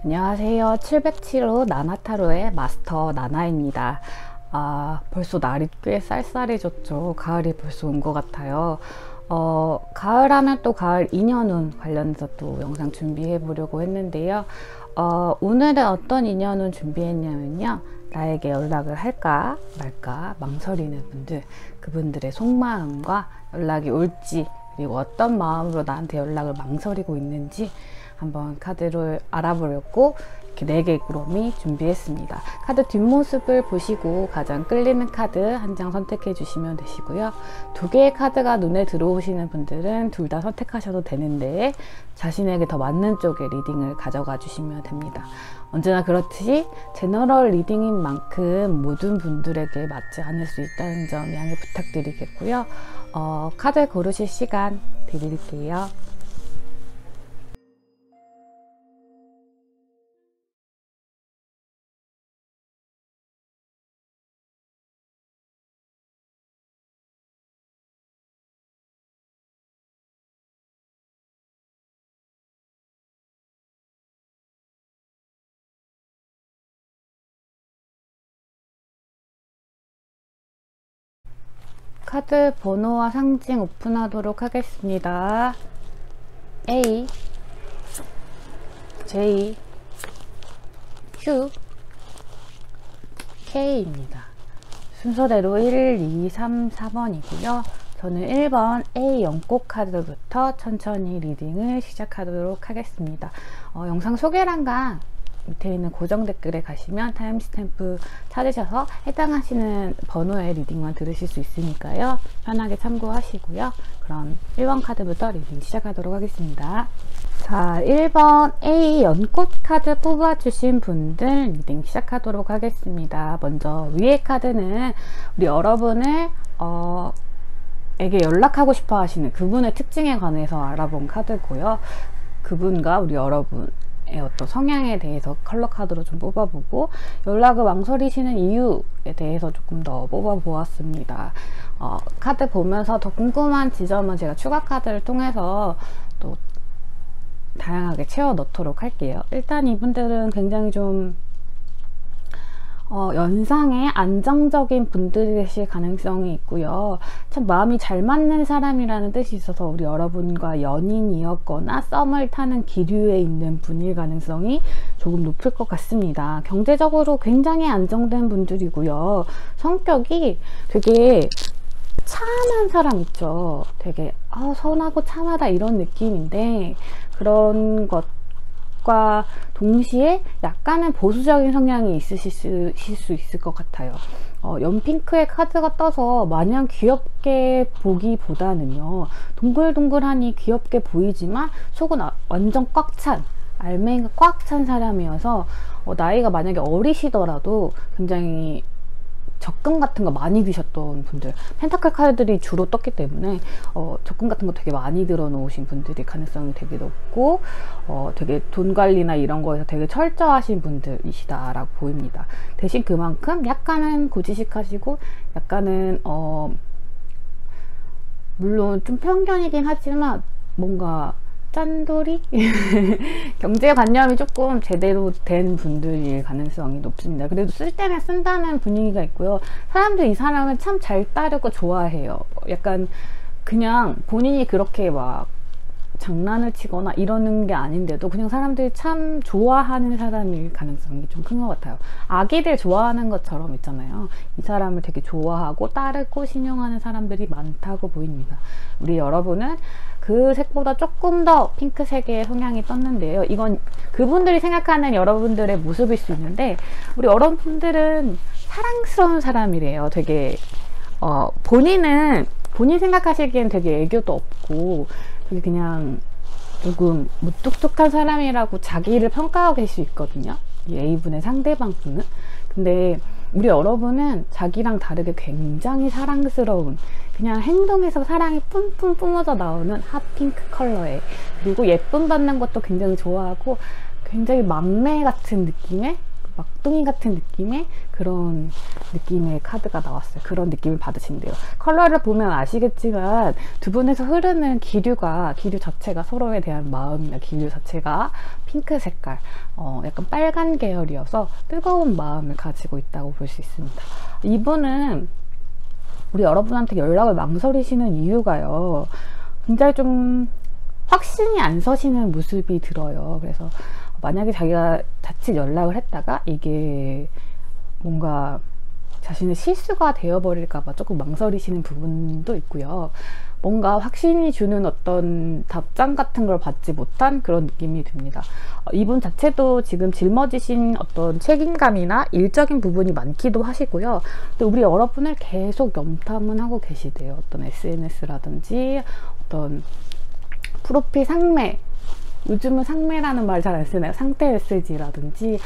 안녕하세요. 707호 나나타로의 마스터 나나입니다. 벌써 날이 꽤 쌀쌀해졌죠. 가을이 벌써 온 것 같아요. 가을 하면 또 가을 인연운 관련해서 또 영상 준비해 보려고 했는데요. 오늘은 어떤 인연운 준비했냐면요. 나에게 연락을 할까 말까 망설이는 분들, 그분들의 속마음과 연락이 올지, 그리고 어떤 마음으로 나한테 연락을 망설이고 있는지 한번 카드를 알아보려고 이렇게 4개의 꾸러미 준비했습니다. 카드 뒷모습을 보시고 가장 끌리는 카드 한 장 선택해 주시면 되시고요. 2개의 카드가 눈에 들어오시는 분들은 둘 다 선택하셔도 되는데 자신에게 더 맞는 쪽의 리딩을 가져가 주시면 됩니다. 언제나 그렇듯이 제너럴 리딩인 만큼 모든 분들에게 맞지 않을 수 있다는 점 양해 부탁드리겠고요. 카드 고르실 시간 드릴게요. 카드 번호와 상징 오픈하도록 하겠습니다. A, J, Q, K입니다. 순서대로 1, 2, 3, 4번이고요. 저는 1번 A 연꽃 카드부터 천천히 리딩을 시작하도록 하겠습니다. 영상 소개란과 밑에 있는 고정 댓글에 가시면 타임스탬프 찾으셔서 해당하시는 번호의 리딩만 들으실 수 있으니까요. 편하게 참고하시고요. 그럼 1번 카드부터 리딩 시작하도록 하겠습니다. 자, 1번 A 연꽃 카드 뽑아주신 분들 리딩 시작하도록 하겠습니다. 먼저 위에 카드는 우리 여러분을 에게 연락하고 싶어 하시는 그분의 특징에 관해서 알아본 카드고요. 그분과 우리 여러분 어떤 성향에 대해서 컬러 카드로 좀 뽑아보고 연락을 망설이시는 이유에 대해서 조금 더 뽑아보았습니다. 카드 보면서 더 궁금한 지점은 제가 추가 카드를 통해서 또 다양하게 채워 넣도록 할게요. 일단 이분들은 굉장히 좀 연상의 안정적인 분들이실 가능성이 있고요. 참 마음이 잘 맞는 사람이라는 뜻이 있어서 우리 여러분과 연인이었거나 썸을 타는 기류에 있는 분일 가능성이 조금 높을 것 같습니다. 경제적으로 굉장히 안정된 분들이고요. 성격이 되게 참한 사람 있죠. 되게 선하고 참하다 이런 느낌인데 그런 것과 동시에 약간은 보수적인 성향이 있으실 수 있을 것 같아요. 연핑크의 카드가 떠서 마냥 귀엽게 보기보다는요, 동글동글하니 귀엽게 보이지만 속은 완전 꽉 찬, 알맹이가 꽉 찬 사람이어서 나이가 만약에 어리시더라도 굉장히 적금 같은 거 많이 드셨던 분들, 펜타클 카드들이 주로 떴기 때문에 적금 같은 거 되게 많이 들어 놓으신 분들이 가능성이 되게 높고 되게 돈 관리나 이런 거에서 되게 철저하신 분들이시다 라고 보입니다. 대신 그만큼 약간은 고지식하시고 약간은 물론 좀 편견이긴 하지만 뭔가 짠돌이? 경제관념이 조금 제대로 된 분들일 가능성이 높습니다. 그래도 쓸 때는 쓴다는 분위기가 있고요. 사람들이 이 사람을 참 잘 따르고 좋아해요. 약간 그냥 본인이 그렇게 막 장난을 치거나 이러는 게 아닌데도 그냥 사람들이 참 좋아하는 사람일 가능성이 좀 큰 것 같아요. 아기들 좋아하는 것처럼 있잖아요. 이 사람을 되게 좋아하고 따르고 신용하는 사람들이 많다고 보입니다. 우리 여러분은 그 색보다 조금 더 핑크색의 성향이 떴는데요. 이건 그분들이 생각하는 여러분들의 모습일 수 있는데 우리 여러분들은 사랑스러운 사람이래요. 되게 본인 생각하시기엔 되게 애교도 없고 되게 그냥 조금 무뚝뚝한 사람이라고 자기를 평가하고 계실 수 있거든요. 이 A분의 상대방분은. 근데 우리 여러분은 자기랑 다르게 굉장히 사랑스러운, 그냥 행동에서 사랑이 뿜뿜 뿜어져 나오는 핫핑크 컬러에, 그리고 예쁨 받는 것도 굉장히 좋아하고 굉장히 막내 같은 느낌의 막둥이 같은 느낌의 그런 느낌의 카드가 나왔어요. 그런 느낌을 받으시면 돼요. 컬러를 보면 아시겠지만 두 분에서 흐르는 기류 자체가 서로에 대한 마음이나 기류 자체가 핑크 색깔, 약간 빨간 계열이어서 뜨거운 마음을 가지고 있다고 볼 수 있습니다. 이분은 우리 여러분한테 연락을 망설이시는 이유가요, 굉장히 좀 확신이 안 서시는 모습이 들어요. 그래서 만약에 자기가 자칫 연락을 했다가 이게 뭔가 자신의 실수가 되어버릴까봐 조금 망설이시는 부분도 있고요. 뭔가 확신이 주는 어떤 답장 같은 걸 받지 못한 그런 느낌이 듭니다. 이분 자체도 지금 짊어지신 어떤 책임감이나 일적인 부분이 많기도 하시고요. 또 우리 여러분을 계속 염탐은 하고 계시대요. 어떤 SNS라든지 어떤 프로필 상매, 요즘은 상매라는 말 잘 안 쓰나요? 상태 메시지라든지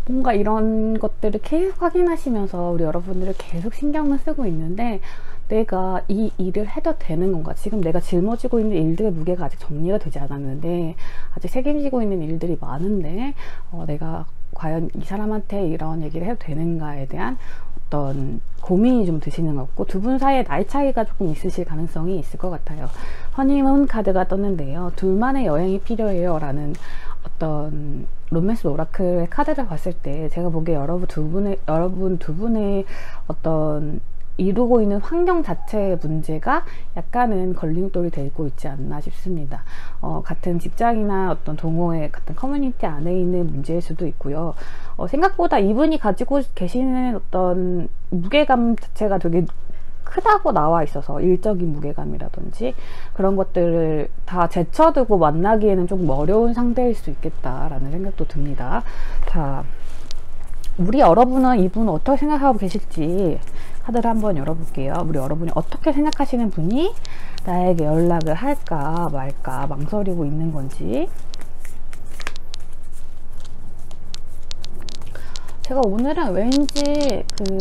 뭔가 이런 것들을 계속 확인하시면서 우리 여러분들을 계속 신경을 쓰고 있는데, 내가 이 일을 해도 되는 건가? 지금 내가 짊어지고 있는 일들의 무게가 아직 정리가 되지 않았는데, 아직 책임지고 있는 일들이 많은데, 내가 과연 이 사람한테 이런 얘기를 해도 되는가에 대한 어떤 고민이 좀 드시는 것 같고, 두 분 사이에 나이 차이가 조금 있으실 가능성이 있을 것 같아요. 허니문 카드가 떴는데요, 둘만의 여행이 필요해요 라는 어떤 로맨스 오라클의 카드를 봤을 때 제가 보기에 여러분 두 분의 어떤 이루고 있는 환경 자체의 문제가 약간은 걸림돌이 되고 있지 않나 싶습니다. 같은 직장이나 어떤 동호회 같은 커뮤니티 안에 있는 문제일 수도 있고요. 생각보다 이분이 가지고 계시는 어떤 무게감 자체가 되게 크다고 나와 있어서, 일적인 무게감이라든지 그런 것들을 다 제쳐두고 만나기에는 조금 어려운 상대일 수 있겠다라는 생각도 듭니다. 자, 우리 여러분은 이분 어떻게 생각하고 계실지 카드를 한번 열어볼게요. 우리 여러분이 어떻게 생각하시는 분이 나에게 연락을 할까 말까 망설이고 있는 건지. 제가 오늘은 왠지 그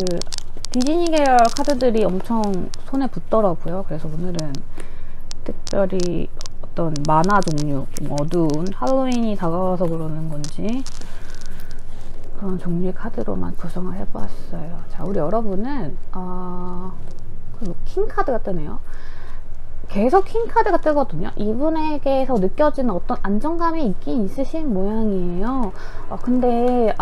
디즈니 계열 카드들이 엄청 손에 붙더라고요. 그래서 오늘은 특별히 어떤 만화 종류, 좀 어두운 할로윈이 다가와서 그러는 건지 그런 종류의 카드로만 구성을 해봤어요. 자, 우리 여러분은 킹 카드가 뜨네요. 계속 킹 카드가 뜨거든요. 이분에게서 느껴지는 어떤 안정감이 있긴 있으신 모양이에요. 근데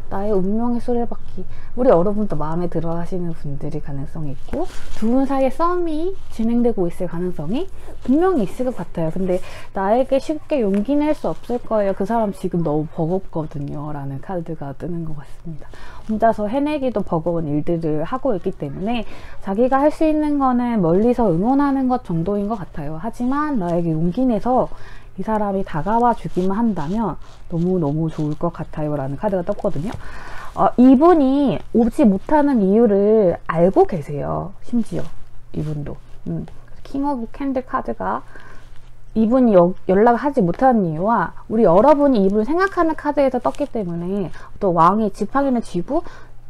나의 운명의 수레바퀴, 우리 여러분도 마음에 들어 하시는 분들이 가능성이 있고, 두 분 사이에 썸이 진행되고 있을 가능성이 분명히 있을 것 같아요. 근데 나에게 쉽게 용기 낼 수 없을 거예요. 그 사람 지금 너무 버겁거든요 라는 카드가 뜨는 것 같습니다. 혼자서 해내기도 버거운 일들을 하고 있기 때문에 자기가 할 수 있는 거는 멀리서 응원하는 것 정도인 것 같아요. 하지만 나에게 용기 내서 이 사람이 다가와 주기만 한다면 너무너무 좋을 것 같아요 라는 카드가 떴거든요. 이분이 오지 못하는 이유를 알고 계세요. 심지어 이분도 킹 오브 캔들 카드가 이분이 연락을 하지 못하는 이유와 우리 여러분이 이분을 생각하는 카드에서 떴기 때문에 어떤 왕이 지팡이를 쥐고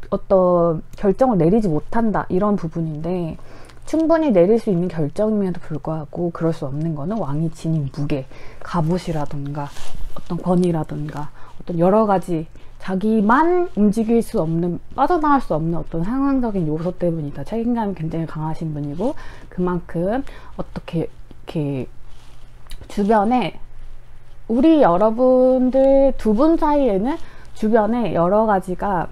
어떤 결정을 내리지 못한다, 이런 부분인데, 충분히 내릴 수 있는 결정임에도 불구하고 그럴 수 없는 거는 왕이 지닌 무게, 갑옷이라든가 어떤 권위라든가 어떤 여러 가지 자기만 움직일 수 없는, 빠져나갈 수 없는 어떤 상황적인 요소 때문이다. 책임감이 굉장히 강하신 분이고, 그만큼 어떻게 이렇게 주변에 우리 여러분들 두 분 사이에는 주변에 여러 가지가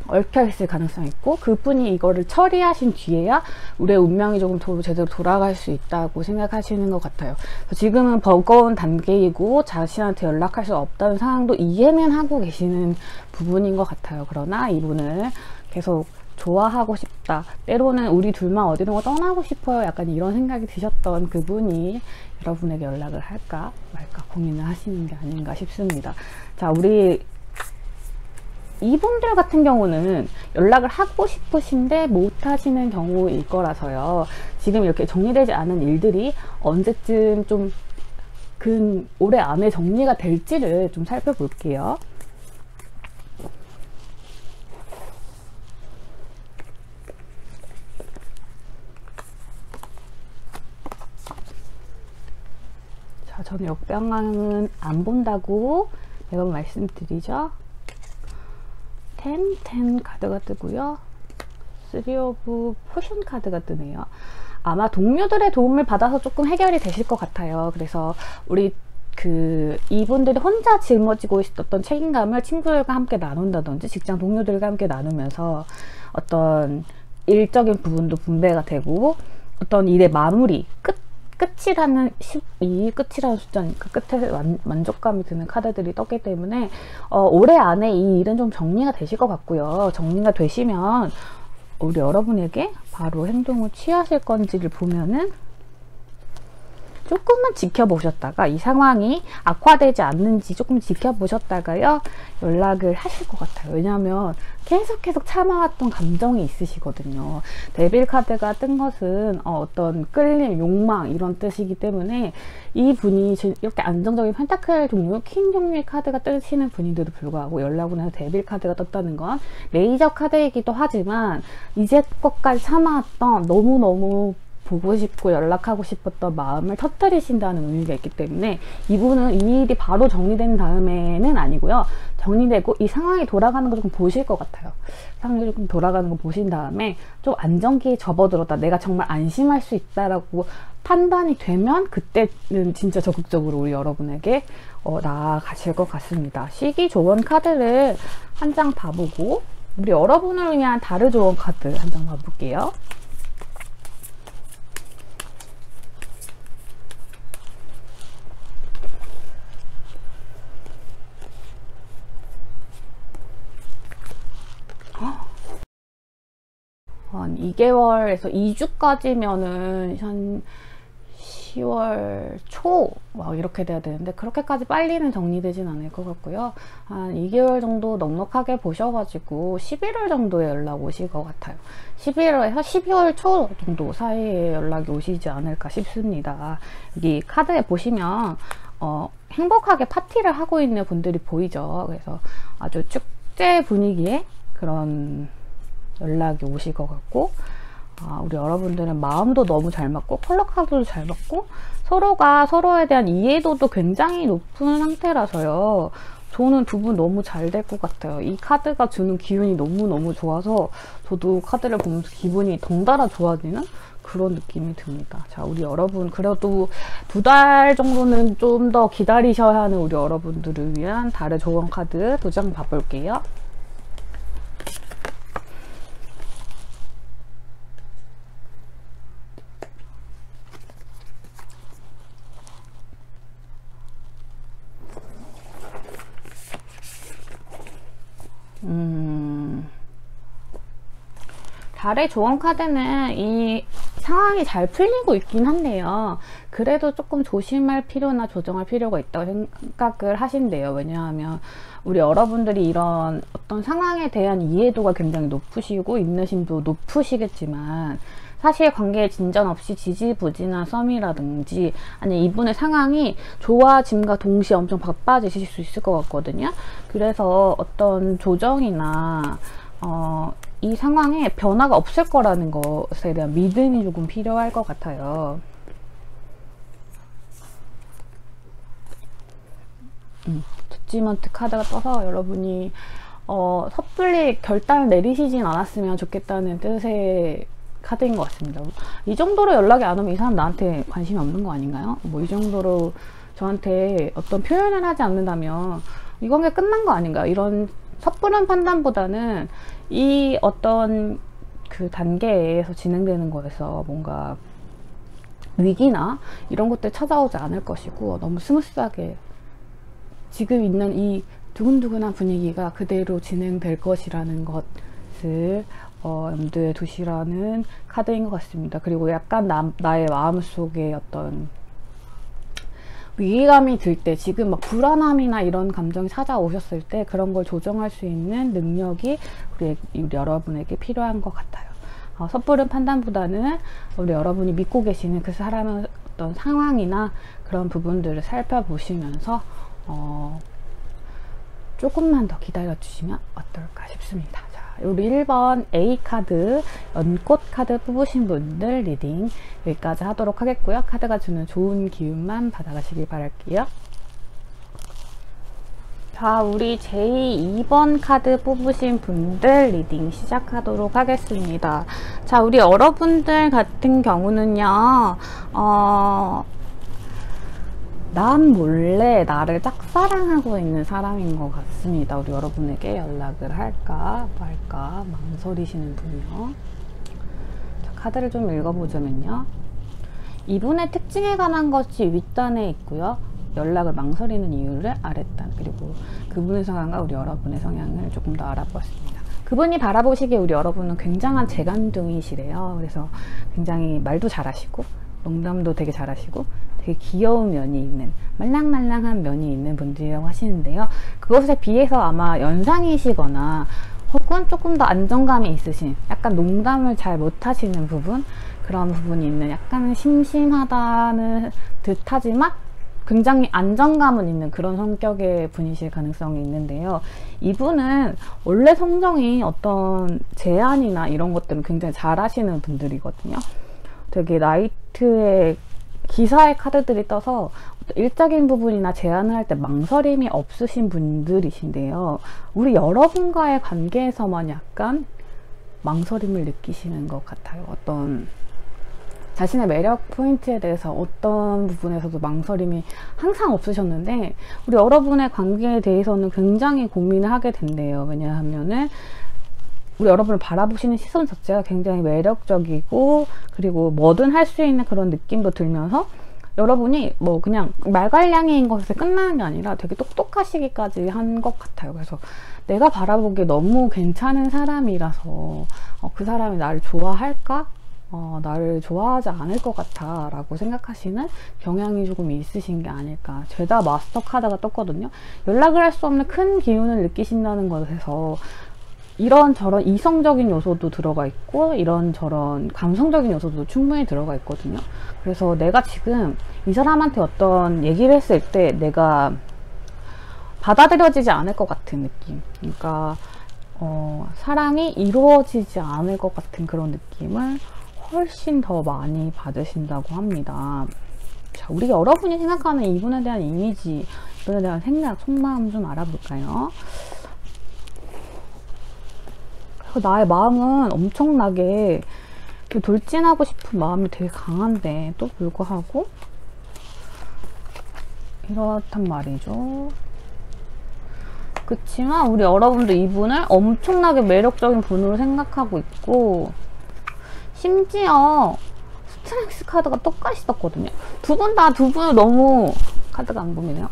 얽혀 있을 가능성이 있고, 그분이 이거를 처리하신 뒤에야 우리의 운명이 조금 제대로 돌아갈 수 있다고 생각하시는 것 같아요. 지금은 버거운 단계이고 자신한테 연락할 수 없다는 상황도 이해는 하고 계시는 부분인 것 같아요. 그러나 이분을 계속 좋아하고 싶다, 때로는 우리 둘만 어디론가 떠나고 싶어요, 약간 이런 생각이 드셨던 그분이 여러분에게 연락을 할까 말까 고민을 하시는 게 아닌가 싶습니다. 자, 우리 이분들 같은 경우는 연락을 하고 싶으신데 못 하시는 경우일 거라서요. 지금 이렇게 정리되지 않은 일들이 언제쯤 좀 올해 안에 정리가 될지를 좀 살펴볼게요. 자, 저는 역병강은 안 본다고 매번 말씀드리죠. 10 카드가 뜨고요. 3 오브 포션 카드가 뜨네요. 아마 동료들의 도움을 받아서 조금 해결이 되실 것 같아요. 그래서 우리 이분들이 혼자 짊어지고 있었던 책임감을 친구들과 함께 나눈다든지 직장 동료들과 함께 나누면서 어떤 일적인 부분도 분배가 되고 어떤 일의 마무리, 끝이라는 12, 끝이라는 숫자니까 끝에 만족감이 드는 카드들이 떴기 때문에 올해 안에 이 일은 좀 정리가 되실 것 같고요. 정리가 되시면 우리 여러분에게 바로 행동을 취하실 건지를 보면은 조금만 지켜보셨다가 이 상황이 악화되지 않는지 조금 지켜보셨다가요 연락을 하실 것 같아요. 왜냐하면 계속 참아왔던 감정이 있으시거든요. 데빌 카드가 뜬 것은 어떤 끌림, 욕망 이런 뜻이기 때문에 이 분이 이렇게 안정적인 펜타클 종류, 킹 종류의 카드가 뜨시는 분인데도 불구하고 연락을 해서 데빌 카드가 떴다는 건 레이저 카드이기도 하지만 이제껏까지 참아왔던 너무너무 보고 싶고 연락하고 싶었던 마음을 터뜨리신다는 의미가 있기 때문에 이분은 이 일이 바로 정리된 다음에는 아니고요. 정리되고 이 상황이 돌아가는 거 조금 보실 것 같아요. 상황이 조금 돌아가는 거 보신 다음에 좀 안정기에 접어들었다. 내가 정말 안심할 수 있다라고 판단이 되면 그때는 진짜 적극적으로 우리 여러분에게 나아가실 것 같습니다. 시기 조언 카드를 한 장 봐보고 우리 여러분을 위한 다르 조언 카드 한 장 봐볼게요. 한 2개월에서 2주까지면은 한 10월 초 막 이렇게 돼야 되는데 그렇게까지 빨리는 정리되진 않을 것 같고요. 한 2개월 정도 넉넉하게 보셔가지고 11월 정도에 연락 오실 것 같아요. 11월에서 12월 초 정도 사이에 연락이 오시지 않을까 싶습니다. 여기 카드에 보시면 행복하게 파티를 하고 있는 분들이 보이죠. 그래서 아주 축제 분위기에 그런 연락이 오실 것 같고 우리 여러분들은 마음도 너무 잘 맞고 컬러 카드도 잘 맞고 서로가 서로에 대한 이해도도 굉장히 높은 상태라서요. 저는 두 분 너무 잘 될 것 같아요. 이 카드가 주는 기운이 너무너무 좋아서 저도 카드를 보면서 기분이 덩달아 좋아지는 그런 느낌이 듭니다. 자, 우리 여러분 그래도 2달 정도는 좀 더 기다리셔야 하는 우리 여러분들을 위한 달의 조언 카드 2장 봐볼게요. 달의 조언 카드는 이 상황이 잘 풀리고 있긴 한데요. 그래도 조금 조심할 필요나 조정할 필요가 있다고 생각을 하신대요. 왜냐하면 우리 여러분들이 이런 어떤 상황에 대한 이해도가 굉장히 높으시고 인내심도 높으시겠지만 사실 관계에 진전 없이 지지부진한 썸이라든지 아니 이분의 상황이 좋아짐과 동시에 엄청 바빠지실 수 있을 것 같거든요. 그래서 어떤 조정이나 이 상황에 변화가 없을 거라는 것에 대한 믿음이 조금 필요할 것 같아요. 저지먼트 카드가 떠서 여러분이 섣불리 결단을 내리시진 않았으면 좋겠다는 뜻의 카드인 것 같습니다. 이 정도로 연락이 안 오면 이 사람 나한테 관심이 없는 거 아닌가요? 뭐 이 정도로 저한테 어떤 표현을 하지 않는다면 이 관계 끝난 거 아닌가요? 이런 섣부른 판단보다는 이 어떤 그 단계에서 진행되는 거에서 뭔가 위기나 이런 것들 찾아오지 않을 것이고 너무 스무스하게 지금 있는 이 두근두근한 분위기가 그대로 진행될 것이라는 것을 염두에 두시라는 카드인 것 같습니다. 그리고 약간 나의 마음속에 어떤 위기감이 들 때 지금 막 불안함이나 이런 감정이 찾아오셨을 때 그런 걸 조정할 수 있는 능력이 우리 여러분에게 필요한 것 같아요. 섣부른 판단보다는 우리 여러분이 믿고 계시는 그 사람의 어떤 상황이나 그런 부분들을 살펴보시면서 조금만 더 기다려 주시면 어떨까 싶습니다. 우리 1번 A카드 연꽃 카드 뽑으신 분들 리딩 여기까지 하도록 하겠고요. 카드가 주는 좋은 기운만 받아가시길 바랄게요. 자, 우리 제2번 카드 뽑으신 분들 리딩 시작하도록 하겠습니다. 자, 우리 여러분들 같은 경우는요, 남 몰래 나를 짝사랑하고 있는 사람인 것 같습니다. 우리 여러분에게 연락을 할까 말까 망설이시는 분이요. 자, 카드를 좀 읽어보자면요. 이분의 특징에 관한 것이 윗단에 있고요. 연락을 망설이는 이유를 아랫단, 그리고 그분의 성향과 우리 여러분의 성향을 조금 더 알아보았습니다. 그분이 바라보시기에 우리 여러분은 굉장한 재간둥이시래요. 그래서 굉장히 말도 잘하시고 농담도 되게 잘하시고 되게 귀여운 면이 있는, 말랑말랑한 면이 있는 분들이라고 하시는데요. 그것에 비해서 아마 연상이시거나 혹은 조금 더 안정감이 있으신, 약간 농담을 잘 못하시는 부분, 그런 부분이 있는, 약간 심심하다는 듯하지만 굉장히 안정감은 있는 그런 성격의 분이실 가능성이 있는데요. 이분은 원래 성정이 어떤 제안이나 이런 것들은 굉장히 잘 하시는 분들이거든요. 되게 나이트의 기사의 카드들이 떠서 일적인 부분이나 제안을 할 때 망설임이 없으신 분들이신데요. 우리 여러분과의 관계에서만 약간 망설임을 느끼시는 것 같아요. 어떤 자신의 매력 포인트에 대해서 어떤 부분에서도 망설임이 항상 없으셨는데 우리 여러분의 관계에 대해서는 굉장히 고민을 하게 된대요. 왜냐하면은 우리 여러분을 바라보시는 시선 자체가 굉장히 매력적이고, 그리고 뭐든 할 수 있는 그런 느낌도 들면서 여러분이 뭐 그냥 말괄량이인 것에 끝나는 게 아니라 되게 똑똑하시기까지 한 것 같아요. 그래서 내가 바라보기에 너무 괜찮은 사람이라서 그 사람이 나를 좋아할까? 나를 좋아하지 않을 것 같아 라고 생각하시는 경향이 조금 있으신 게 아닐까. 죄다 마스터 카드가 떴거든요. 연락을 할 수 없는 큰 기운을 느끼신다는 것에서 이런저런 이성적인 요소도 들어가 있고 이런저런 감성적인 요소도 충분히 들어가 있거든요. 그래서 내가 지금 이 사람한테 어떤 얘기를 했을 때 내가 받아들여지지 않을 것 같은 느낌, 그러니까 사랑이 이루어지지 않을 것 같은 그런 느낌을 훨씬 더 많이 받으신다고 합니다. 자, 우리 여러분이 생각하는 이분에 대한 이미지, 이분에 대한 생각, 속마음 좀 알아볼까요? 나의 마음은 엄청나게 돌진하고 싶은 마음이 되게 강한데 또 불구하고 이렇단 말이죠. 그치만 우리 여러분도 이분을 엄청나게 매력적인 분으로 생각하고 있고, 심지어 스트렝스 카드가 똑같이 떴거든요. 두 분을 너무, 카드가 안 보이네요.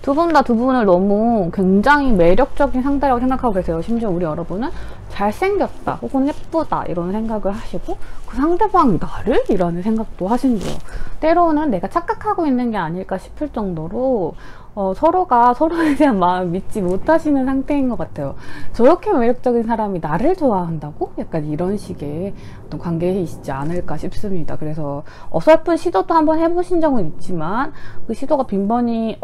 두 분을 너무 굉장히 매력적인 상대라고 생각하고 계세요. 심지어 우리 여러분은 잘생겼다 혹은 예쁘다 이런 생각을 하시고 그 상대방이 나를? 이라는 생각도 하신대요. 때로는 내가 착각하고 있는 게 아닐까 싶을 정도로 서로가 서로에 대한 마음을 믿지 못하시는 상태인 것 같아요. 저렇게 매력적인 사람이 나를 좋아한다고? 약간 이런 식의 어떤 관계이시지 않을까 싶습니다. 그래서 어설픈 시도도 한번 해보신 적은 있지만 그 시도가 빈번히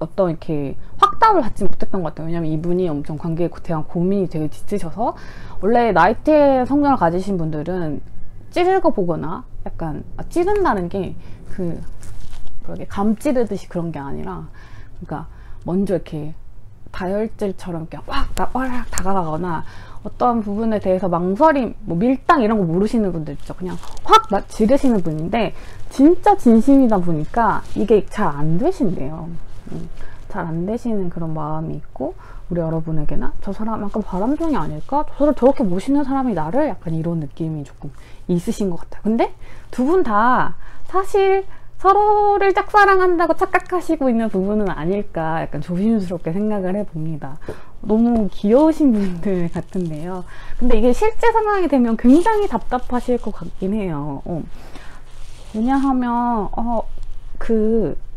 어떤 이렇게 확답을 받지 못했던 것 같아요. 왜냐면 이분이 엄청 관계에 대한 고민이 되게 짙으셔서, 원래 나이트의 성향을 가지신 분들은 찌르고 보거나 약간 찌른다는 게 감 찌르듯이 그런 게 아니라, 그러니까 먼저 이렇게 다혈질처럼 이렇게 확 다가가거나 어떤 부분에 대해서 망설임, 뭐 밀당 이런 거 모르시는 분들 있죠. 그냥 확 지르시는 분인데 진짜 진심이다 보니까 이게 잘 안 되신대요. 잘 안 되시는 그런 마음이 있고, 우리 여러분에게나 저 사람 약간 바람둥이 아닐까? 저렇게 멋있는 사람이 나를? 약간 이런 느낌이 조금 있으신 것 같아요. 근데 두 분 다 사실 서로를 짝사랑한다고 착각하시고 있는 부분은 아닐까, 약간 조심스럽게 생각을 해봅니다. 너무 귀여우신 분들 같은데요. 근데 이게 실제 상황이 되면 굉장히 답답하실 것 같긴 해요. 왜냐하면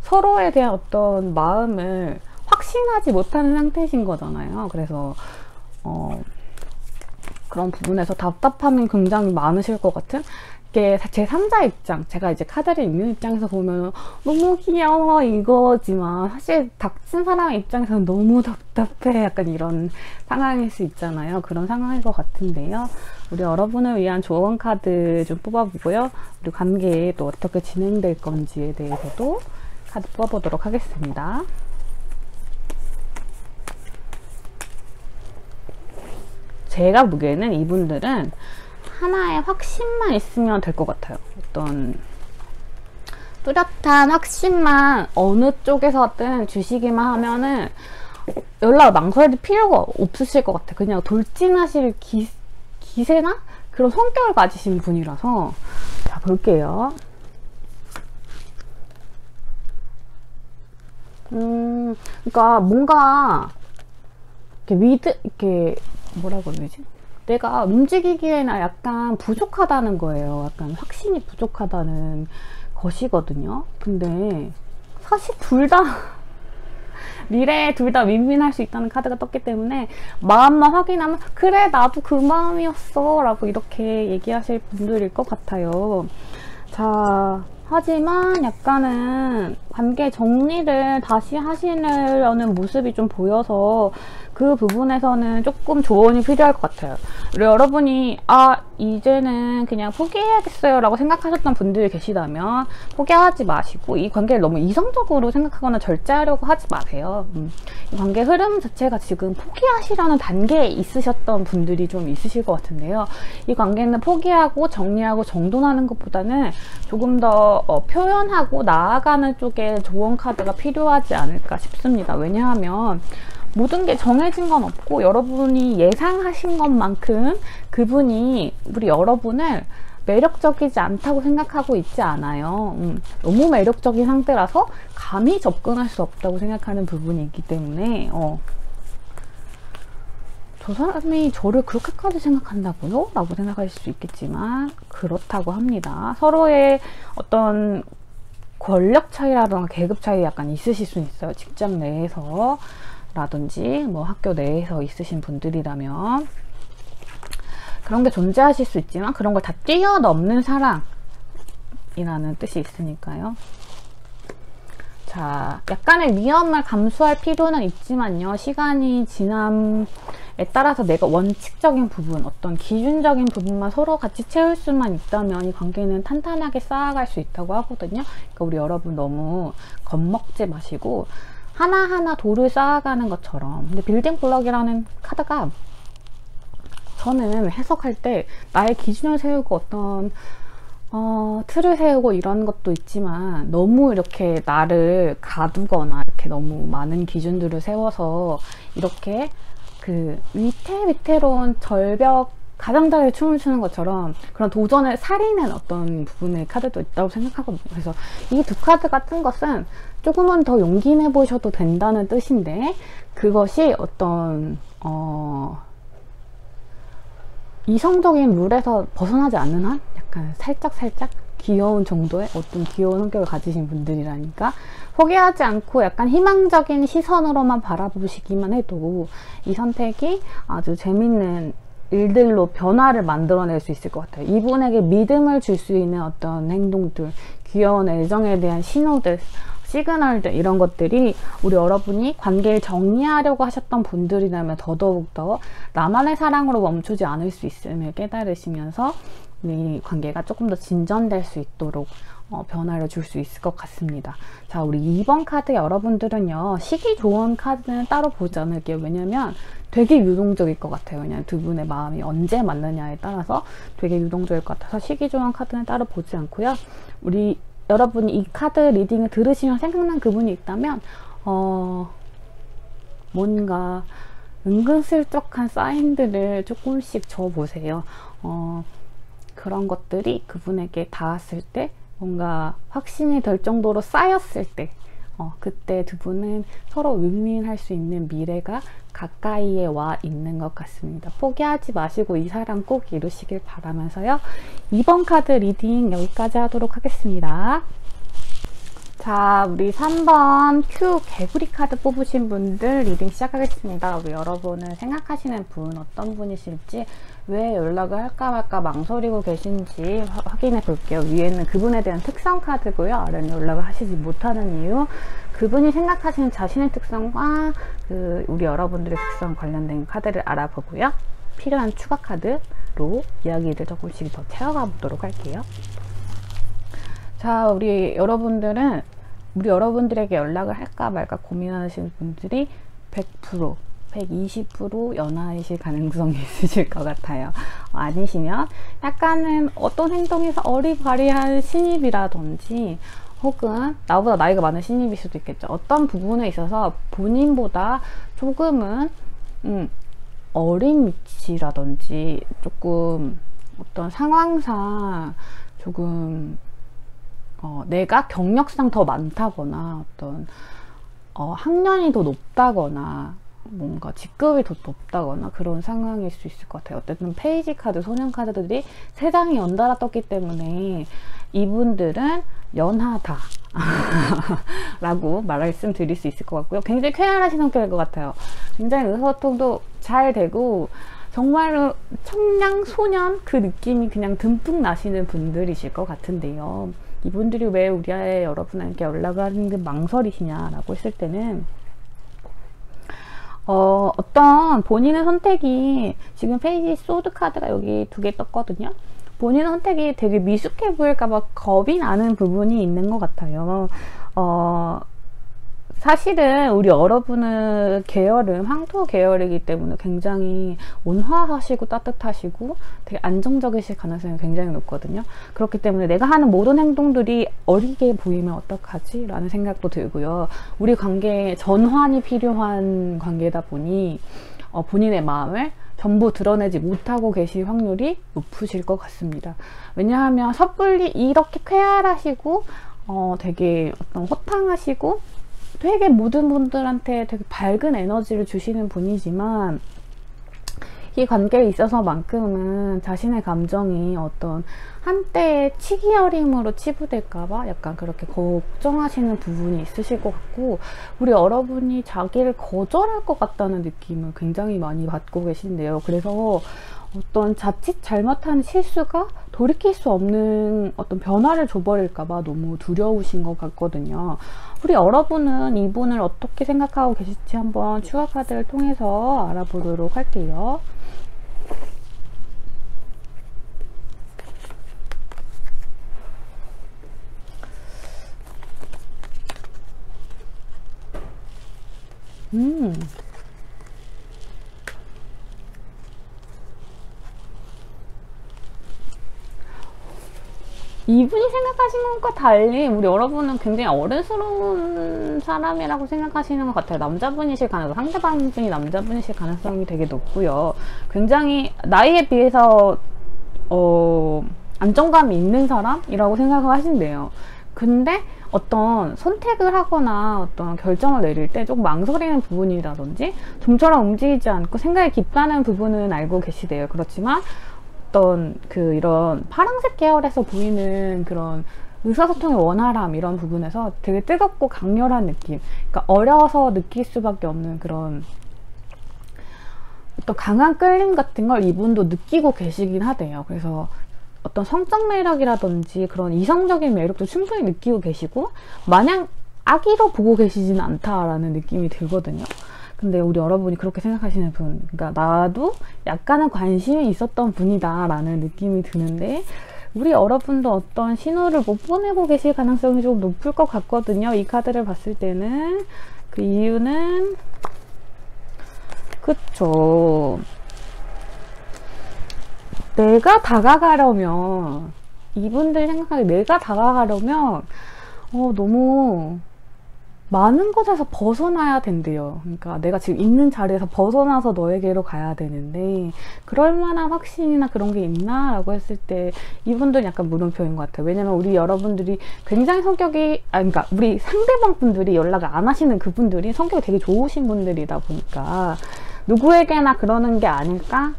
서로에 대한 어떤 마음을 확신하지 못하는 상태이신 거잖아요. 그래서 그런 부분에서 답답함이 굉장히 많으실 것 같은, 이게 제3자 입장, 제가 이제 카드를 읽는 입장에서 보면 너무 귀여워 이거지만 사실 닥친 사람의 입장에서는 너무 답답해, 약간 이런 상황일 수 있잖아요. 그런 상황일 것 같은데요. 우리 여러분을 위한 조언 카드 좀 뽑아보고요. 우리 관계에 또 어떻게 진행될 건지에 대해서도 카드 뽑아보도록 하겠습니다. 제가 보기에는 이분들은 하나의 확신만 있으면 될 것 같아요. 어떤 뚜렷한 확신만 어느 쪽에서든 주시기만 하면은 연락을 망설일 필요가 없으실 것 같아요. 그냥 돌진하실 기세나 그런 성격을 가지신 분이라서. 자, 볼게요. 그러니까 뭔가 이렇게 뭐라고 그러지? 내가 움직이기에는 약간 부족하다는 거예요. 약간 확신이 부족하다는 것이거든요. 근데 사실 둘 다 미래에 둘 다 윈윈할 수 있다는 카드가 떴기 때문에 마음만 확인하면 그래 나도 그 마음이었어 라고 이렇게 얘기하실 분들일 것 같아요. 자, 하지만 약간은 관계 정리를 다시 하시려는 모습이 좀 보여서 그 부분에서는 조금 조언이 필요할 것 같아요. 여러분이 이제는 그냥 포기해야겠어요 라고 생각하셨던 분들이 계시다면 포기하지 마시고 이 관계를 너무 이성적으로 생각하거나 절제하려고 하지 마세요. 이 관계 흐름 자체가 지금 포기하시려는 단계에 있으셨던 분들이 좀 있으실 것 같은데요. 이 관계는 포기하고 정리하고 정돈하는 것보다는 조금 더 표현하고 나아가는 쪽에 조언 카드가 필요하지 않을까 싶습니다. 왜냐하면 모든 게 정해진 건 없고 여러분이 예상하신 것만큼 그분이 우리 여러분을 매력적이지 않다고 생각하고 있지 않아요. 너무 매력적인 상태라서 감히 접근할 수 없다고 생각하는 부분이 있기 때문에 저 사람이 저를 그렇게까지 생각한다고요? 라고 생각하실 수 있겠지만 그렇다고 합니다. 서로의 어떤 권력 차이라던가 계급 차이 약간 있으실 수 있어요. 직장 내에서 라든지 뭐 학교 내에서 있으신 분들이라면 그런 게 존재하실 수 있지만 그런 걸 다 뛰어넘는 사랑이라는 뜻이 있으니까요. 자, 약간의 위험을 감수할 필요는 있지만요. 시간이 지남에 따라서 내가 원칙적인 부분, 어떤 기준적인 부분만 서로 같이 채울 수만 있다면 이 관계는 탄탄하게 쌓아갈 수 있다고 하거든요. 그러니까 우리 여러분 너무 겁먹지 마시고 하나하나 돌을 쌓아가는 것처럼. 근데 빌딩 블럭이라는 카드가 저는 해석할 때 나의 기준을 세우고 어떤 틀을 세우고 이런 것도 있지만 너무 이렇게 나를 가두거나 이렇게 너무 많은 기준들을 세워서 이렇게 그 위태위태로운 절벽 가장자리에 춤을 추는 것처럼 그런 도전을 살리는 어떤 부분의 카드도 있다고 생각하거든요. 그래서 이 두 카드 같은 것은 조금은 더 용기 내보셔도 된다는 뜻인데 그것이 어떤 이성적인 룰에서 벗어나지 않는 한 약간 살짝 귀여운 정도의 어떤 귀여운 성격을 가지신 분들이라니까 포기하지 않고 약간 희망적인 시선으로만 바라보시기만 해도 이 선택이 아주 재밌는 일들로 변화를 만들어낼 수 있을 것 같아요. 이분에게 믿음을 줄 수 있는 어떤 행동들, 귀여운 애정에 대한 신호들, 시그널들 이런 것들이 우리 여러분이 관계를 정리하려고 하셨던 분들이라면 더더욱더 나만의 사랑으로 멈추지 않을 수 있음을 깨달으시면서 이 관계가 조금 더 진전될 수 있도록 변화를 줄 수 있을 것 같습니다. 자, 우리 2번 카드 여러분들은요. 시기 좋은 카드는 따로 보지 않을게요. 왜냐면 되게 유동적일 것 같아요. 그냥 두 분의 마음이 언제 맞느냐에 따라서 되게 유동적일 것 같아서 시기 좋은 카드는 따로 보지 않고요. 우리 여러분이 이 카드 리딩을 들으시면 생각난 그분이 있다면 뭔가 은근슬쩍한 사인들을 조금씩 줘보세요. 그런 것들이 그분에게 닿았을 때 뭔가 확신이 될 정도로 쌓였을 때 그때 두 분은 서로 윈윈할 수 있는 미래가 가까이에 와 있는 것 같습니다. 포기하지 마시고 이 사랑 꼭 이루시길 바라면서요. 2번 카드 리딩 여기까지 하도록 하겠습니다. 자, 우리 3번 Q 개구리 카드 뽑으신 분들 리딩 시작하겠습니다. 우리 여러분을 생각하시는 분 어떤 분이실지 왜 연락을 할까 말까 망설이고 계신지 확인해 볼게요. 위에는 그분에 대한 특성 카드고요. 아래는 연락을 하시지 못하는 이유, 그분이 생각하시는 자신의 특성과 우리 여러분들의 특성 관련된 카드를 알아보고요. 필요한 추가 카드로 이야기를 조금씩 더 채워가 보도록 할게요. 자, 우리 여러분들은 우리 여러분들에게 연락을 할까 말까 고민하시는 분들이 100% 120% 연하이실 가능성이 있으실 것 같아요. 아니시면 약간은 어떤 행동에서 어리바리한 신입이라든지 혹은 나보다 나이가 많은 신입일 수도 있겠죠. 어떤 부분에 있어서 본인보다 조금은 어린 위치라든지 조금 어떤 상황상 조금 내가 경력상 더 많다거나 어떤 학년이 더 높다거나 뭔가 직급이 더 높다거나 그런 상황일 수 있을 것 같아요. 어쨌든 페이지 카드, 소년 카드들이 세 장이 연달아 떴기 때문에 이분들은 연하다 라고 말씀드릴 수 있을 것 같고요. 굉장히 쾌활하신 성격일 것 같아요. 굉장히 의사소통도 잘 되고 정말로 청량 소년 그 느낌이 그냥 듬뿍 나시는 분들이실 것 같은데요. 이분들이 왜 우리 여러분에게 연락을 하는 게 망설이시냐라고 했을 때는 어떤 본인의 선택이 지금 페이지 소드 카드가 여기 2개 떴거든요. 본인의 선택이 되게 미숙해 보일까봐 겁이 나는 부분이 있는 것 같아요. 사실은 우리 여러분의 계열은 황토 계열이기 때문에 굉장히 온화하시고 따뜻하시고 되게 안정적이실 가능성이 굉장히 높거든요. 그렇기 때문에 내가 하는 모든 행동들이 어리게 보이면 어떡하지? 라는 생각도 들고요. 우리 관계에 전환이 필요한 관계다 보니 본인의 마음을 전부 드러내지 못하고 계실 확률이 높으실 것 같습니다. 왜냐하면 섣불리 이렇게 쾌활하시고 되게 어떤 호탕하시고 되게 모든 분들한테 되게 밝은 에너지를 주시는 분이지만 이 관계에 있어서만큼은 자신의 감정이 어떤 한때의 치기어림으로 치부될까봐 약간 그렇게 걱정하시는 부분이 있으실 것 같고 우리 여러분이 자기를 거절할 것 같다는 느낌을 굉장히 많이 받고 계신데요. 그래서 어떤 자칫 잘못한 실수가 돌이킬 수 없는 어떤 변화를 줘버릴까봐 너무 두려우신 것 같거든요. 우리 여러분은 이분을 어떻게 생각하고 계실지 한번 추가 카드를 통해서 알아보도록 할게요. 이분이 생각하시는 것과 달리 우리 여러분은 굉장히 어른스러운 사람이라고 생각하시는 것 같아요. 남자분이실 가능성, 상대방분이 남자분이실 가능성이 되게 높고요. 굉장히 나이에 비해서 안정감이 있는 사람이라고 생각을 하신대요. 근데 어떤 선택을 하거나 어떤 결정을 내릴 때 조금 망설이는 부분이라든지 좀처럼 움직이지 않고 생각이 깊다는 부분은 알고 계시대요. 그렇지만 어떤 이런 파란색 계열에서 보이는 그런 의사소통의 원활함 이런 부분에서 되게 뜨겁고 강렬한 느낌, 그러니까 어려서 느낄 수밖에 없는 그런 어떤 강한 끌림 같은 걸 이분도 느끼고 계시긴 하대요. 그래서 어떤 성적 매력이라든지 그런 이성적인 매력도 충분히 느끼고 계시고 마냥 악의로 보고 계시지는 않다라는 느낌이 들거든요. 근데 우리 여러분이 그렇게 생각하시는 분, 그러니까 나도 약간은 관심이 있었던 분이다 라는 느낌이 드는데 우리 여러분도 어떤 신호를 못 보내고 계실 가능성이 좀 높을 것 같거든요. 이 카드를 봤을 때는. 그 이유는 그쵸, 내가 다가가려면, 이분들 생각하기에 내가 다가가려면 너무 많은 것에서 벗어나야 된대요. 그러니까 내가 지금 있는 자리에서 벗어나서 너에게로 가야 되는데 그럴 만한 확신이나 그런 게 있나? 라고 했을 때 이분들은 약간 물음표인 것 같아요. 왜냐면 우리 여러분들이 굉장히 성격이 그러니까 우리 상대방 분들이 연락을 안 하시는 그분들이 성격이 되게 좋으신 분들이다 보니까 누구에게나 그러는 게 아닐까?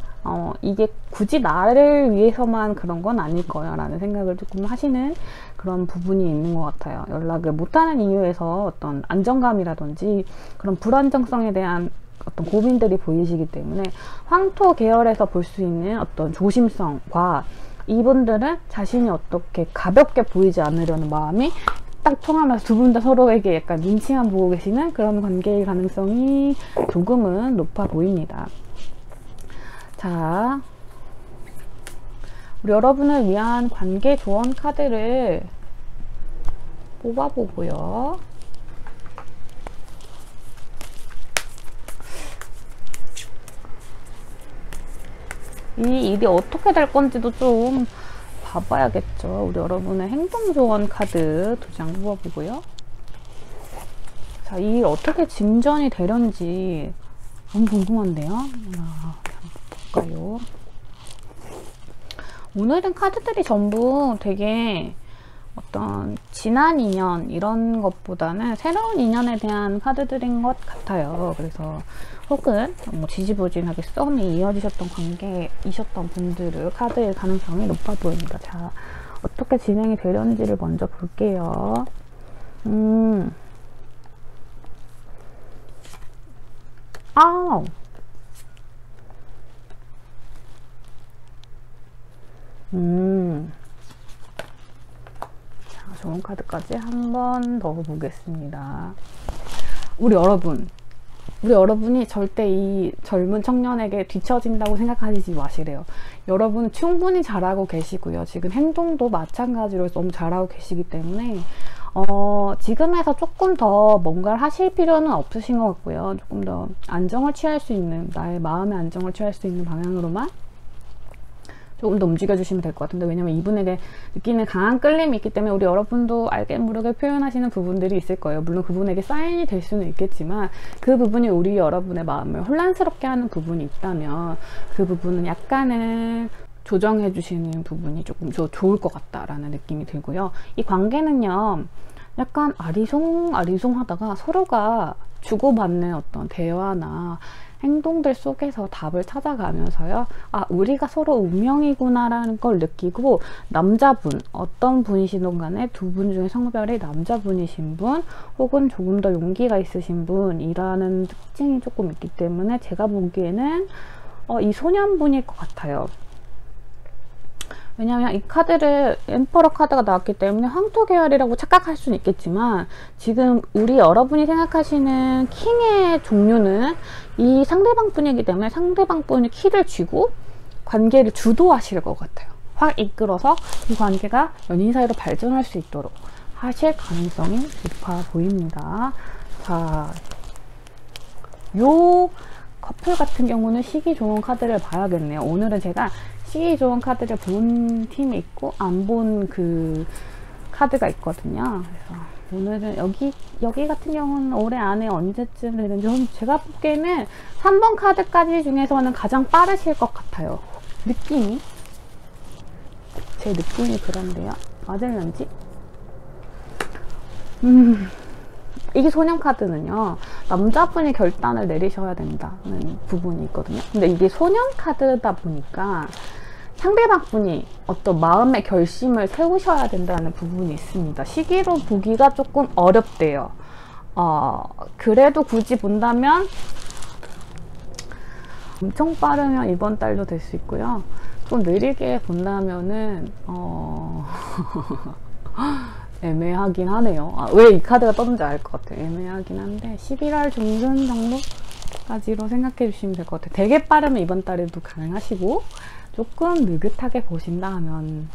이게 굳이 나를 위해서만 그런 건 아닐 거야 라는 생각을 조금 하시는 그런 부분이 있는 것 같아요. 연락을 못하는 이유에서 어떤 안정감이라든지 그런 불안정성에 대한 어떤 고민들이 보이시기 때문에 황토 계열에서 볼 수 있는 어떤 조심성과 이분들은 자신이 어떻게 가볍게 보이지 않으려는 마음이 딱 통하면서 두 분 다 서로에게 약간 눈치만 보고 계시는 그런 관계의 가능성이 조금은 높아 보입니다. 자, 우리 여러분을 위한 관계 조언 카드를 뽑아보고요. 이 일이 어떻게 될 건지도 좀 봐봐야겠죠. 우리 여러분의 행동 조언 카드 2장 뽑아보고요. 자, 이 일 어떻게 진전이 되는지 너무 궁금한데요. 하나, 볼까요? 오늘은 카드들이 전부 되게 어떤 지난 인연 이런 것보다는 새로운 인연에 대한 카드들인 것 같아요. 그래서 혹은 뭐 지지부진하게 썸이 이어지셨던 관계이셨던 분들을 카드일 가능성이 높아 보입니다. 자, 어떻게 진행이 되려는지를 먼저 볼게요. 아우. 자, 좋은 카드까지 한 번 더 보겠습니다. 우리 여러분이 절대 이 젊은 청년에게 뒤처진다고 생각하시지 마시래요. 여러분은 충분히 잘하고 계시고요. 지금 행동도 마찬가지로 너무 잘하고 계시기 때문에 지금에서 조금 더 뭔가를 하실 필요는 없으신 것 같고요. 조금 더 안정을 취할 수 있는, 나의 마음의 안정을 취할 수 있는 방향으로만 조금 더 움직여주시면 될 것 같은데, 왜냐면 이분에게 느끼는 강한 끌림이 있기 때문에 우리 여러분도 알게 모르게 표현하시는 부분들이 있을 거예요. 물론 그분에게 사인이 될 수는 있겠지만 그 부분이 우리 여러분의 마음을 혼란스럽게 하는 부분이 있다면 그 부분은 약간은 조정해 주시는 부분이 조금 좋을 것 같다라는 느낌이 들고요. 이 관계는요, 약간 아리송 하다가 서로가 주고받는 어떤 대화나 행동들 속에서 답을 찾아가면서요, 아, 우리가 서로 운명이구나 라는 걸 느끼고, 남자분, 어떤 분이시든 간에 두 분 중에 성별이 남자분이신 분 혹은 조금 더 용기가 있으신 분이라는 특징이 조금 있기 때문에 제가 보기에는 이 소년분일 것 같아요. 왜냐하면 이 카드를 엠퍼러 카드가 나왔기 때문에 황토 계열이라고 착각할 수는 있겠지만, 지금 우리 여러분이 생각하시는 킹의 종류는 이 상대방 분이기 때문에 상대방 분이 키를 쥐고 관계를 주도하실 것 같아요. 확 이끌어서 이 관계가 연인 사이로 발전할 수 있도록 하실 가능성이 높아 보입니다. 자, 요 커플 같은 경우는 시기 좋은 카드를 봐야겠네요. 오늘은 제가 시기 좋은 카드를 본 팀이 있고 안 본 그 카드가 있거든요. 그래서 오늘은 여기 같은 경우는 올해 안에 언제쯤 되는지, 제가 보기에는 3번 카드까지 중에서는 가장 빠르실 것 같아요. 느낌이, 제 느낌이 그런데요. 맞을런지? 이게 소년 카드는요, 남자분이 결단을 내리셔야 된다는 부분이 있거든요. 근데 이게 소년 카드다 보니까 상대방 분이 어떤 마음의 결심을 세우셔야 된다는 부분이 있습니다. 시기로 보기가 조금 어렵대요. 그래도 굳이 본다면 엄청 빠르면 이번 달도 될 수 있고요. 좀 느리게 본다면은 애매하긴 하네요. 왜 이 카드가 떴는지 알 것 같아요. 애매하긴 한데 11월 중순 정도까지로 생각해 주시면 될 것 같아요. 되게 빠르면 이번 달에도 가능하시고, 조금 느긋하게 보신다 하면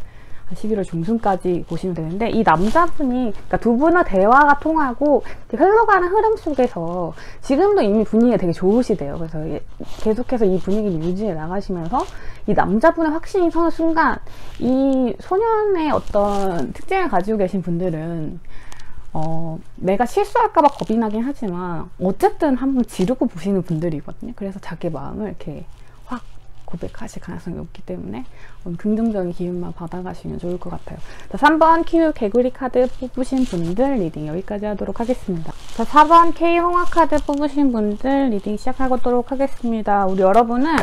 11월 중순까지 보시면 되는데, 이 남자분이, 그러니까 두 분의 대화가 통하고 흘러가는 흐름 속에서 지금도 이미 분위기가 되게 좋으시대요. 그래서 계속해서 이 분위기를 유지해 나가시면서 이 남자분의 확신이 서는 순간, 이 소년의 어떤 특징을 가지고 계신 분들은 내가 실수할까봐 겁이 나긴 하지만 어쨌든 한번 지르고 보시는 분들이거든요. 그래서 자기 마음을 이렇게 확 고백하실 가능성이 높기 때문에 긍정적인 기운만 받아가시면 좋을 것 같아요. 자, 3번 키우 개구리 카드 뽑으신 분들 리딩 여기까지 하도록 하겠습니다. 자, 4번 K 홍화 카드 뽑으신 분들 리딩 시작하도록 하겠습니다. 우리 여러분은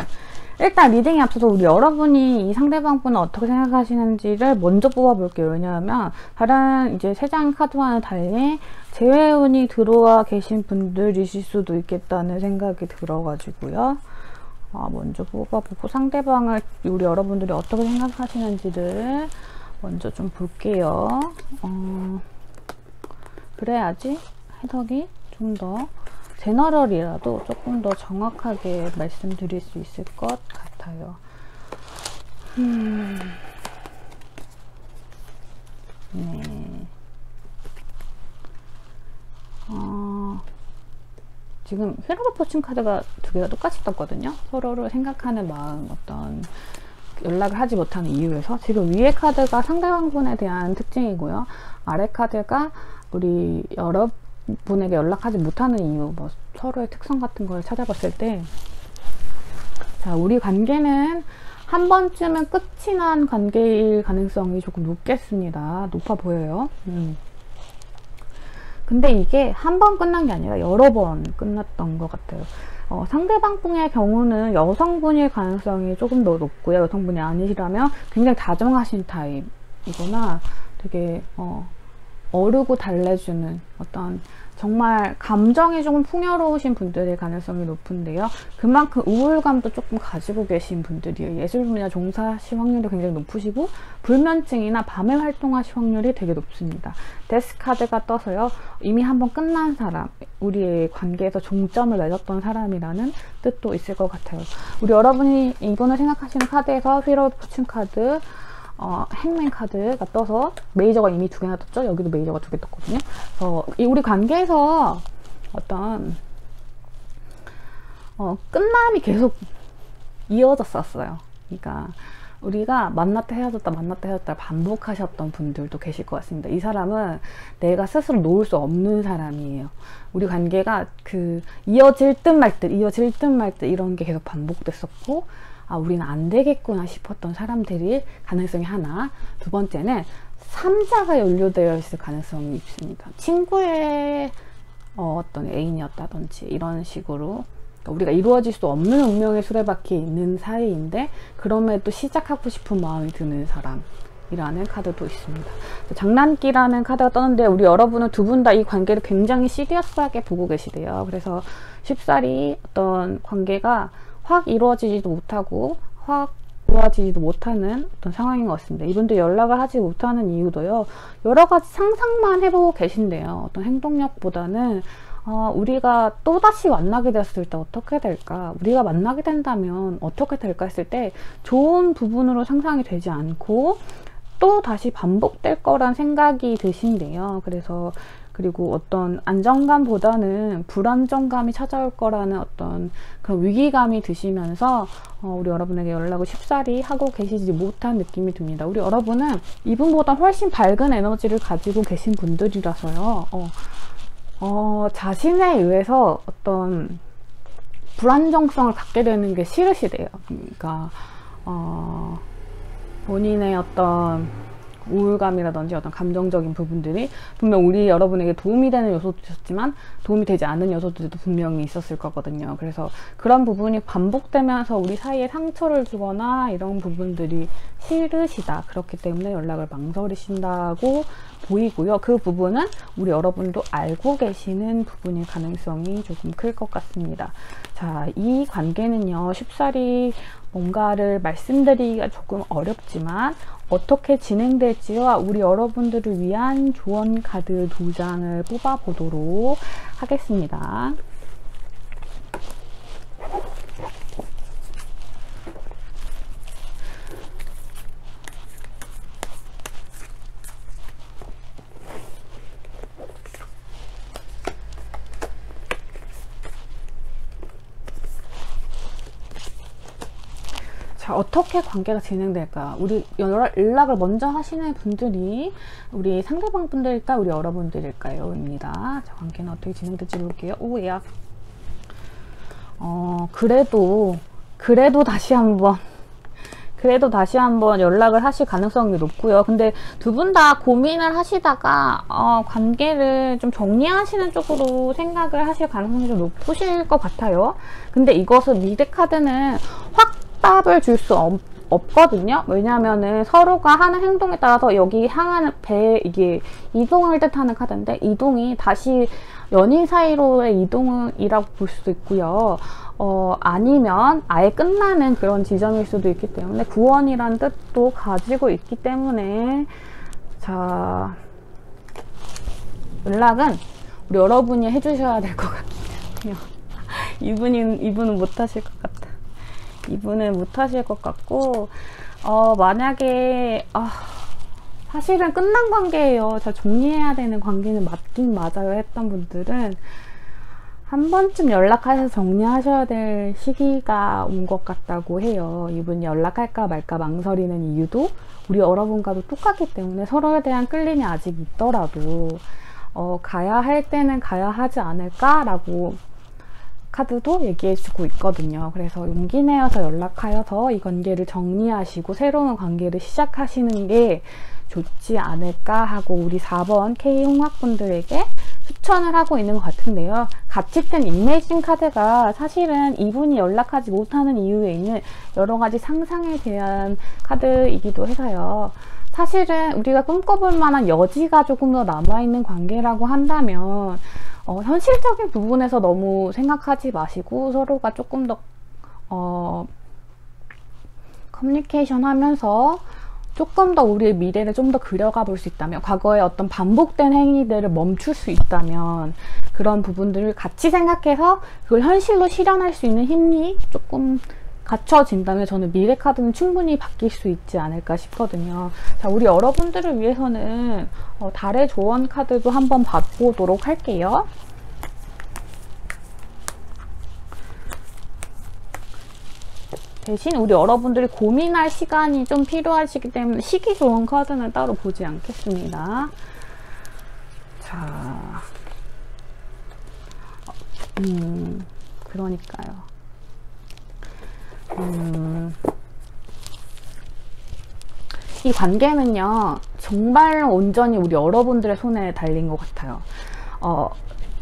일단 리딩에 앞서서 우리 여러분이 이 상대방 분은 어떻게 생각하시는지를 먼저 뽑아볼게요. 왜냐하면 다른 이제 3장 카드와는 달리 재회운이 들어와 계신 분들이실 수도 있겠다는 생각이 들어가지고요. 먼저 뽑아보고 상대방을 우리 여러분들이 어떻게 생각하시는지를 먼저 좀 볼게요. 그래야지 해석이 좀 더 제너럴이라도 조금 더 정확하게 말씀드릴 수 있을 것 같아요. 네. 지금 휘라브 포춘 카드가 두 개가 똑같이 떴거든요. 서로를 생각하는 마음, 어떤 연락을 하지 못하는 이유에서. 지금 위에 카드가 상대방분에 대한 특징이고요. 아래 카드가 우리 여러분에게 연락하지 못하는 이유, 뭐 서로의 특성 같은 걸 찾아봤을 때, 자, 우리 관계는 한 번쯤은 끝이 난 관계일 가능성이 조금 높겠습니다. 높아 보여요. 근데 이게 한 번 끝난 게 아니라 여러 번 끝났던 것 같아요. 상대방 분의 경우는 여성분일 가능성이 조금 더 높고요. 여성분이 아니시라면 굉장히 다정하신 타입이거나 되게 어르고 달래주는 어떤 정말 감정이 조금 풍요로우신 분들일 가능성이 높은데요. 그만큼 우울감도 조금 가지고 계신 분들이에요. 예술 분야 종사하실 확률이 굉장히 높으시고 불면증이나 밤에 활동하실 확률이 되게 높습니다. 데스 카드가 떠서요. 이미 한번 끝난 사람, 우리의 관계에서 종점을 맺었던 사람이라는 뜻도 있을 것 같아요. 우리 여러분이 이분을 생각하시는 카드에서 휘러 포춘 카드, 행맨 카드가 떠서 메이저가 이미 두 개나 떴죠. 여기도 메이저가 두 개 떴거든요. 우리 관계에서 어떤 끝남이 계속 이어졌었어요. 그러니까 우리가 만났다 헤어졌다 만났다 헤어졌다 반복하셨던 분들도 계실 것 같습니다. 이 사람은 내가 스스로 놓을 수 없는 사람이에요. 우리 관계가 이어질 듯 말 듯 이어질 듯 말 듯 이런 게 계속 반복됐었고, 우리는 안 되겠구나 싶었던 사람들이 가능성이 하나. 두 번째는 3자가 연루되어 있을 가능성이 있습니다. 친구의 어떤 애인이었다든지 이런 식으로 우리가 이루어질 수 없는 운명의 수레바퀴에 있는 사이인데 그럼에도 시작하고 싶은 마음이 드는 사람이라는 카드도 있습니다. 장난기라는 카드가 떴는데 우리 여러분은 두 분 다 이 관계를 굉장히 시리어스하게 보고 계시대요. 그래서 쉽사리 어떤 관계가 확 이루어지지도 못하고 확 이루어지지도 못하는 어떤 상황인 것 같습니다. 이분들 연락을 하지 못하는 이유도요. 여러 가지 상상만 해보고 계신데요. 어떤 행동력보다는 우리가 또다시 만나게 됐을 때 어떻게 될까? 우리가 만나게 된다면 어떻게 될까 했을 때 좋은 부분으로 상상이 되지 않고 또 다시 반복될 거란 생각이 드신대요. 그리고 어떤 안정감보다는 불안정감이 찾아올 거라는 어떤 그런 위기감이 드시면서 우리 여러분에게 연락을 쉽사리 하고 계시지 못한 느낌이 듭니다. 우리 여러분은 이분보다 훨씬 밝은 에너지를 가지고 계신 분들이라서요. 자신에 의해서 어떤 불안정성을 갖게 되는 게 싫으시대요. 그러니까 본인의 어떤 우울감이라든지 어떤 감정적인 부분들이 분명 우리 여러분에게 도움이 되는 요소도 있었지만 도움이 되지 않은 요소들도 분명히 있었을 거거든요. 그래서 그런 부분이 반복되면서 우리 사이에 상처를 주거나 이런 부분들이 싫으시다. 그렇기 때문에 연락을 망설이신다고 보이고요. 그 부분은 우리 여러분도 알고 계시는 부분일 가능성이 조금 클 것 같습니다. 자, 이 관계는요, 쉽사리 뭔가를 말씀드리기가 조금 어렵지만 어떻게 진행될지와 우리 여러분들을 위한 조언 카드 2장을 뽑아 보도록 하겠습니다. 자, 어떻게 관계가 진행될까? 우리 연락을 먼저 하시는 분들이 우리 상대방 분들일까? 우리 여러분들일까요? 입니다. 자, 관계는 어떻게 진행될지 볼게요. 오야. 그래도 다시 한번 연락을 하실 가능성이 높고요. 근데 두 분 다 고민을 하시다가 관계를 좀 정리하시는 쪽으로 생각을 하실 가능성이 좀 높으실 것 같아요. 근데 이것은 미드 카드는 확답을 줄 수 없거든요. 왜냐면은 서로가 하는 행동에 따라서 여기 향하는 이게 이동을 뜻하는 카드인데 이동이 다시 연인 사이로의 이동이라고 볼 수도 있고요. 아니면 아예 끝나는 그런 지점일 수도 있기 때문에 구원이란 뜻도 가지고 있기 때문에 자, 연락은 우리 여러분이 해주셔야 될 것 같긴 해요. 이분은 못하실 것 같아. 이분은 못하실 것 같고 만약에 사실은 끝난 관계예요. 잘 정리해야 되는 관계는 맞긴 맞아요 했던 분들은 한 번쯤 연락하셔서 정리하셔야 될 시기가 온 것 같다고 해요. 이분이 연락할까 말까 망설이는 이유도 우리 여러분과도 똑같기 때문에 서로에 대한 끌림이 아직 있더라도 가야 할 때는 가야 하지 않을까라고 카드도 얘기해주고 있거든요. 그래서 용기 내어서 연락하여서 이 관계를 정리하시고 새로운 관계를 시작하시는 게 좋지 않을까 하고 우리 4번 K홍학분들에게 추천을 하고 있는 것 같은데요. 같이 뜬 인메이징 카드가 사실은 이분이 연락하지 못하는 이유에 있는 여러 가지 상상에 대한 카드이기도 해서요. 사실은 우리가 꿈꿔볼 만한 여지가 조금 더 남아있는 관계라고 한다면 현실적인 부분에서 너무 생각하지 마시고 서로가 조금 더 커뮤니케이션 하면서 조금 더 우리의 미래를 좀 더 그려가 볼 수 있다면, 과거의 어떤 반복된 행위들을 멈출 수 있다면 그런 부분들을 같이 생각해서 그걸 현실로 실현할 수 있는 힘이 조금 갖춰진다면 저는 미래 카드는 충분히 바뀔 수 있지 않을까 싶거든요. 자, 우리 여러분들을 위해서는 달의 조언 카드도 한번 봐보도록 할게요. 대신 우리 여러분들이 고민할 시간이 좀 필요하시기 때문에 시기 좋은 카드는 따로 보지 않겠습니다. 자, 그러니까요. 이 관계는요, 정말 온전히 우리 여러분들의 손에 달린 것 같아요.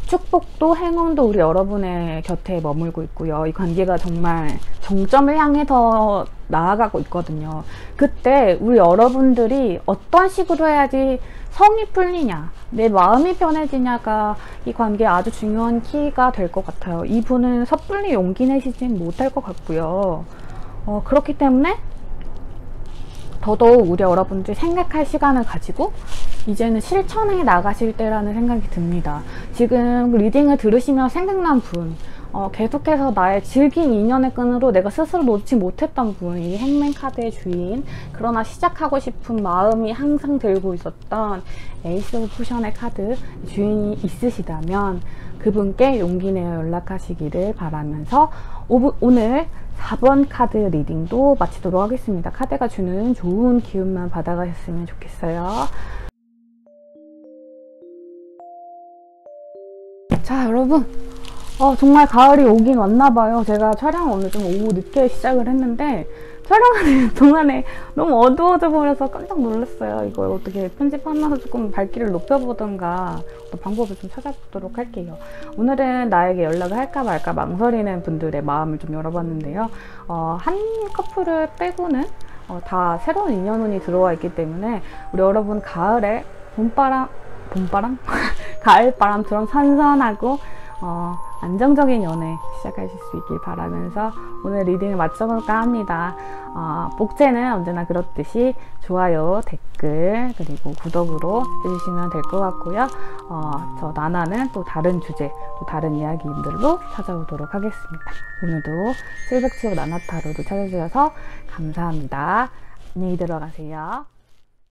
축복도 행운도 우리 여러분의 곁에 머물고 있고요. 이 관계가 정말 정점을 향해 더 나아가고 있거든요. 그때 우리 여러분들이 어떤 식으로 해야지 성이 풀리냐, 내 마음이 편해지냐가 이 관계에 아주 중요한 키가 될 것 같아요. 이분은 섣불리 용기 내시진 못할 것 같고요. 그렇기 때문에 더더욱 우리 여러분들이 생각할 시간을 가지고 이제는 실천해 나가실 때라는 생각이 듭니다. 지금 리딩을 들으시면 생각난 분, 계속해서 나의 질긴 인연의 끈으로 내가 스스로 놓지 못했던 분, 이 행맨 카드의 주인, 그러나 시작하고 싶은 마음이 항상 들고 있었던 에이스 오브 쿠션의 카드 주인이 있으시다면 그분께 용기 내어 연락하시기를 바라면서 오늘 4번 카드 리딩도 마치도록 하겠습니다. 카드가 주는 좋은 기운만 받아가셨으면 좋겠어요. 자, 여러분, 정말 가을이 오긴 왔나봐요. 제가 촬영을 오늘 좀 오후 늦게 시작을 했는데 촬영하는 동안에 너무 어두워져 버려서 깜짝 놀랐어요. 이걸 어떻게 편집하면서 조금 밝기를 높여보던가 방법을 좀 찾아보도록 할게요. 오늘은 나에게 연락을 할까 말까 망설이는 분들의 마음을 좀 열어봤는데요. 한 커플을 빼고는 다 새로운 인연운이 들어와 있기 때문에 우리 여러분 가을에 봄바람? 가을바람처럼 선선하고 안정적인 연애 시작하실 수 있길 바라면서 오늘 리딩을 마쳐볼까 합니다. 복제는 언제나 그렇듯이 좋아요, 댓글, 그리고 구독으로 해주시면 될 것 같고요. 저 나나는 또 다른 주제, 또 다른 이야기들로 찾아오도록 하겠습니다. 오늘도 실백치고 나나타로도 찾아주셔서 감사합니다. 안녕히 들어가세요.